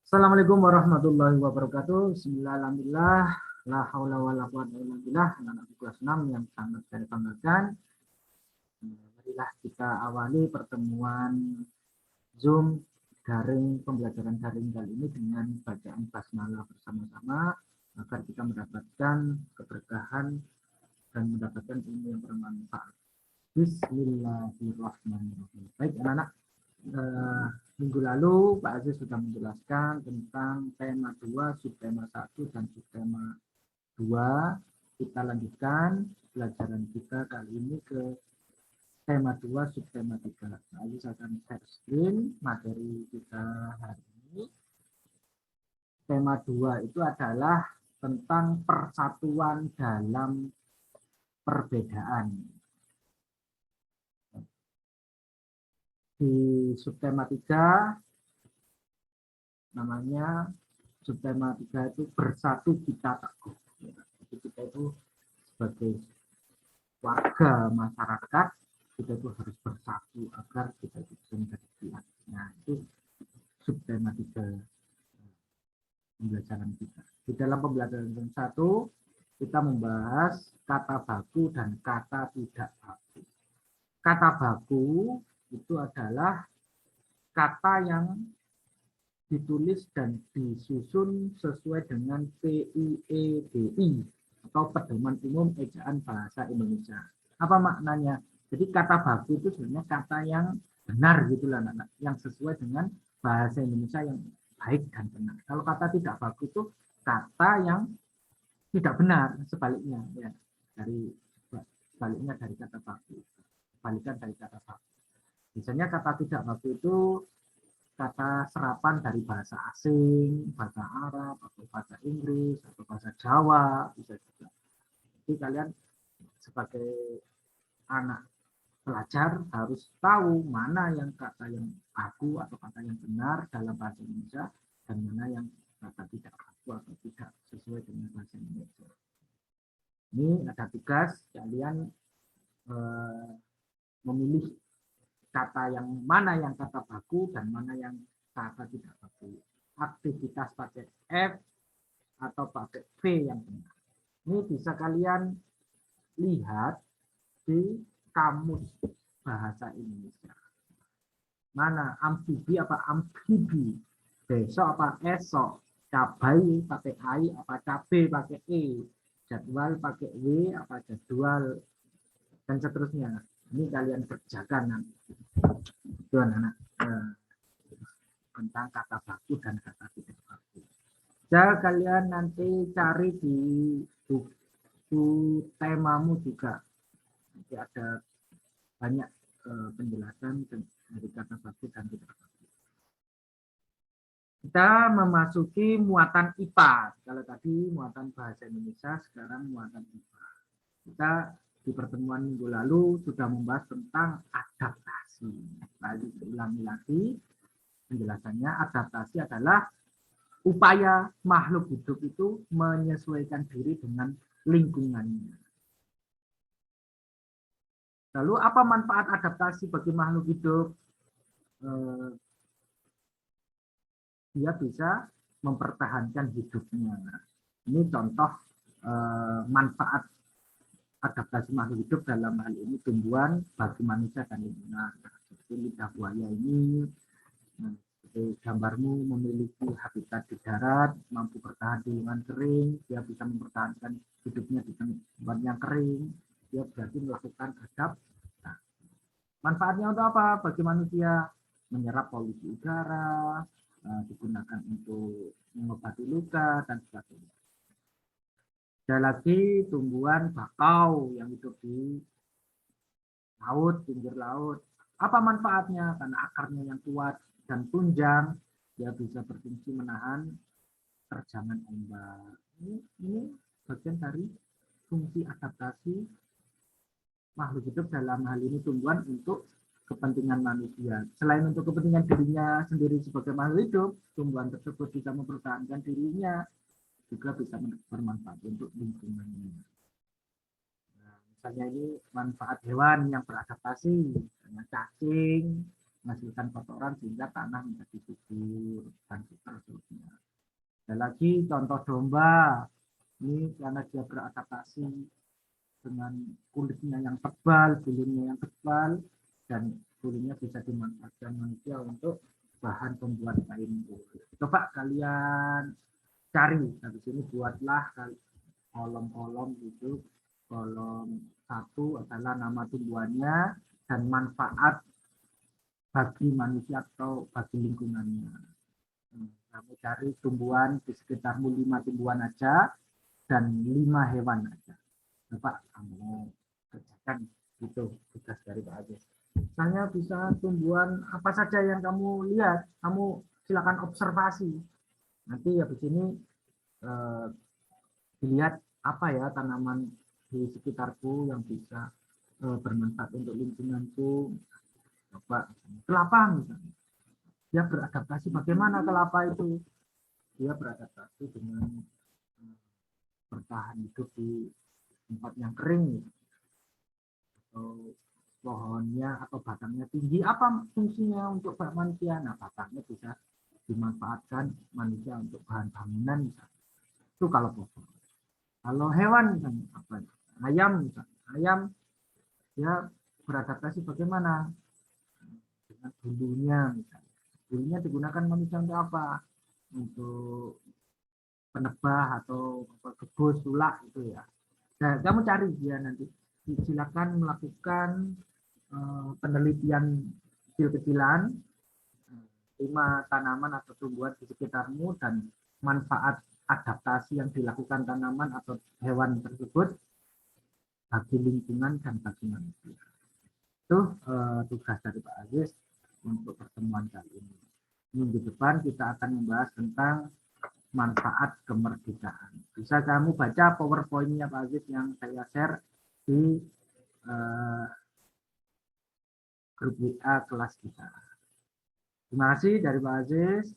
Assalamualaikum warahmatullahi wabarakatuh. Bismillahirrahmanirrahim. La haula wala quwwata illa billah. Anak kelas 6 yang sangat saya banggakan. Marilah kita awali pertemuan Zoom daring pembelajaran daring kali ini dengan bacaan basmalah bersama-sama agar kita mendapatkan keberkahan dan mendapatkan ilmu yang bermanfaat. Bismillahirrahmanirrahim. Baik anak-anak, minggu lalu Pak Aziz sudah menjelaskan tentang tema 2, subtema 1 dan subtema 2. Kita lanjutkan pelajaran kita kali ini ke tema 2, subtema 3. Pak Aziz akan share screen materi kita hari ini. Tema 2 itu adalah tentang persatuan dalam perbedaan. Di subtema 3 namanya subtema 3 itu bersatu kita teguh. Jadi kita itu sebagai warga masyarakat kita itu harus bersatu agar kita bisa menjadi kuat. Nah, itu subtema 3 pembelajaran kita. Di dalam pembelajaran 1 kita membahas kata baku dan kata tidak baku. Kata baku itu adalah kata yang ditulis dan disusun sesuai dengan PUEDI atau Pedoman Umum Ejaan Bahasa Indonesia. Apa maknanya? Jadi kata baku itu sebenarnya kata yang benar gitulah anak-anak, yang sesuai dengan bahasa Indonesia yang baik dan benar. Kalau kata tidak baku itu kata yang tidak benar, sebaliknya ya, dari sebaliknya dari kata baku, kebalikan dari kata baku. Biasanya kata tidak baku itu kata serapan dari bahasa asing, bahasa Arab, atau bahasa Inggris, atau bahasa Jawa, bisa juga. Jadi kalian sebagai anak pelajar harus tahu mana yang kata yang baku atau kata yang benar dalam bahasa Indonesia dan mana yang kata tidak baku atau tidak sesuai dengan bahasa Indonesia. Ini ada tugas kalian memilih kata yang mana yang kata baku dan mana yang kata tidak baku. Aktivitas pakai F atau pakai V yang benar. Ini bisa kalian lihat di kamus bahasa Indonesia. Mana amfibi apa amfibi, besok apa esok, cabai pakai I apa cabai pakai E, jadwal pakai W apa jadwal, dan seterusnya. Ini kalian kerjakan nanti. Itu anak-anak tentang kata baku dan kata tidak baku. Jadi kalian nanti cari di buku temamu juga. Nanti ada banyak penjelasan dari kata baku dan tidak baku. Kita memasuki muatan IPA. Kalau tadi muatan bahasa Indonesia, sekarang muatan IPA. Kita di pertemuan minggu lalu sudah membahas tentang adaptasi. Lalu ulangi lagi penjelasannya. Adaptasi adalah upaya makhluk hidup itu menyesuaikan diri dengan lingkungannya. Lalu apa manfaat adaptasi bagi makhluk hidup? Dia bisa mempertahankan hidupnya. Ini contoh manfaat adaptasi makhluk hidup dalam hal ini tumbuhan bagi manusia dan lingkungan. Seperti lidah buaya ini, gambarmu memiliki habitat di darat, mampu bertahan di lingkungan kering, dia bisa mempertahankan hidupnya di tempat yang kering, dia berarti melakukan adaptasi. Manfaatnya untuk apa? Bagi manusia, menyerap polusi udara, digunakan untuk mengobati luka, dan sebagainya. Ada lagi tumbuhan bakau yang hidup di laut, pinggir laut. Apa manfaatnya? Karena akarnya yang kuat dan tunjang, dia bisa berfungsi menahan terjangan ombak. Ini bagian dari fungsi adaptasi makhluk hidup, dalam hal ini tumbuhan, untuk kepentingan manusia. Selain untuk kepentingan dirinya sendiri sebagai makhluk hidup, tumbuhan tersebut bisa mempertahankan dirinya, juga bisa bermanfaat untuk lingkungannya. Nah, misalnya ini manfaat hewan yang beradaptasi, cacing menghasilkan kotoran sehingga tanah menjadi subur dan seterusnya. Ada lagi contoh domba, ini karena dia beradaptasi dengan kulitnya yang tebal, bulunya yang tebal, dan bulunya bisa dimanfaatkan manusia untuk bahan pembuat kain ulu. Coba kalian cari, habis ini buatlah kolom-kolom gitu. Kolom 1 adalah nama tumbuhannya dan manfaat bagi manusia atau bagi lingkungannya. Kamu cari tumbuhan di sekitarmu 5 tumbuhan aja dan 5 hewan aja. Coba kamu kerjakan gitu tugas dari Pak Agus. Misalnya bisa tumbuhan apa saja yang kamu lihat, kamu silakan observasi. Nanti habis ini dilihat apa ya tanaman di sekitarku yang bisa bermanfaat untuk lingkunganku. Coba kelapa misalnya. Dia beradaptasi bagaimana kelapa itu? Dia beradaptasi dengan bertahan hidup di tempat yang kering, atau pohonnya atau batangnya tinggi. Apa fungsinya untuk manusia? Nah, batangnya bisa dimanfaatkan manusia untuk bahan bangunan. Itu kalau pohon. Kalau hewan misalnya apa? Ayam misalnya. Ayam dia beradaptasi bagaimana? Dengan bulunya misalnya. Bulunya digunakan manusia untuk apa? Untuk penebah atau kebus, sulak itu ya. Nah, kamu cari dia nanti. Silakan melakukan penelitian kecil-kecilan 5 tanaman atau tumbuhan di sekitarmu dan manfaat adaptasi yang dilakukan tanaman atau hewan tersebut bagi lingkungan dan bagi manusia. Itu tugas dari Pak Aziz untuk pertemuan kali ini. Minggu depan kita akan membahas tentang manfaat kemerdekaan. Bisa kamu baca PowerPoint-nya Pak Aziz yang saya share di grup WA kelas kita. Terima kasih dari Pak Aziz.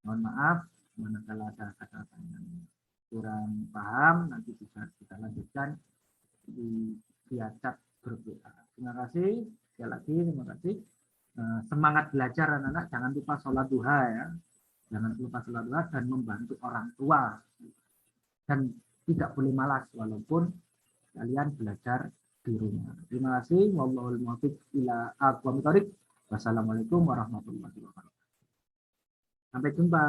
Mohon maaf manakala ada kata-kata yang kurang paham, nanti bisa kita lanjutkan di via chat grup WA. Terima kasih. Sekali lagi terima kasih. Semangat belajar anak-anak, jangan lupa sholat duha ya. Jangan lupa sholat duha dan membantu orang tua. Dan tidak boleh malas walaupun kalian belajar di rumah. Terima kasih. Wallahul muwaffiq ila aqwamit thoriq. Wassalamualaikum warahmatullahi wabarakatuh. Sampai jumpa.